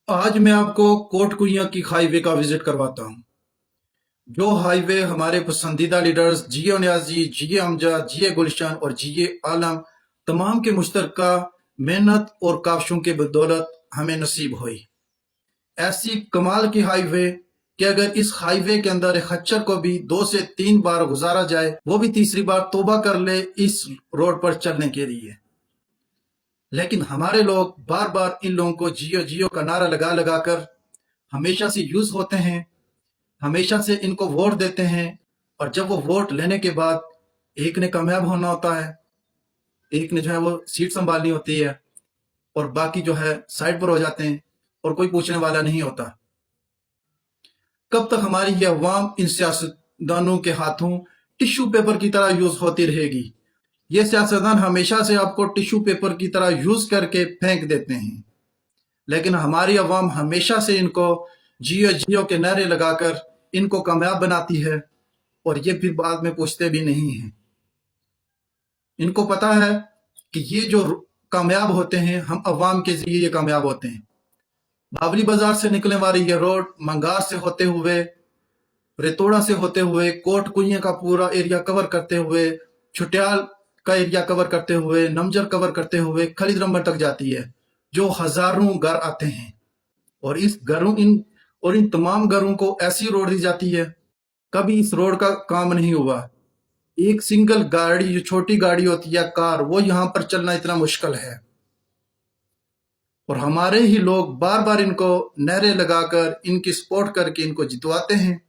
आज मैं आपको कोट कुइयां की हाईवे का विजिट करवाता हूँ। जो हाईवे हमारे पसंदीदा लीडर्स जीए न्याजी, जीए अमजद, जीए गुलशन और जीए आलम तमाम के मुश्तरका मेहनत और काविशों के बदौलत हमें नसीब हुई। ऐसी कमाल की हाईवे कि अगर इस हाईवे के अंदर एक खच्चर को भी 2 से 3 बार गुजारा जाए, वो भी तीसरी बार तौबा कर ले इस रोड पर चलने के लिए। लेकिन हमारे लोग बार बार इन लोगों को जियो जियो का नारा लगा लगा कर हमेशा से यूज होते हैं, हमेशा से इनको वोट देते हैं। और जब वो वोट लेने के बाद एक ने कामयाब होना होता है, एक ने जो है वो सीट संभालनी होती है, और बाकी जो है साइड पर हो जाते हैं और कोई पूछने वाला नहीं होता। कब तक हमारी ये अवाम इन सियासतदानों के हाथों टिश्यू पेपर की तरह यूज होती रहेगी? ये सियासतदान हमेशा से आपको टिश्यू पेपर की तरह यूज करके फेंक देते हैं, लेकिन हमारी अवाम हमेशा से इनको जियो जियो के नारे लगाकर इनको कामयाब बनाती है, और ये फिर बाद में पूछते भी नहीं हैं। इनको पता है कि ये जो कामयाब होते हैं, हम अवाम के जरिए ये कामयाब होते हैं। बावली बाजार से निकलने वाली ये रोड मंगार से होते हुए, रेतोड़ा से होते हुए, कोट कुइयां का पूरा एरिया कवर करते हुए, छुटियाल का एरिया कवर करते हुए, नमजर कवर करते हुए खलीद रंबर तक जाती है, जो हजारों घर आते हैं। और इन तमाम घरों को ऐसी रोड दी जाती है, कभी इस रोड का काम नहीं हुआ। एक सिंगल गाड़ी, जो छोटी गाड़ी होती है कार, वो यहां पर चलना इतना मुश्किल है। और हमारे ही लोग बार बार इनको नारे लगाकर, इनकी सपोर्ट करके इनको जितवाते हैं।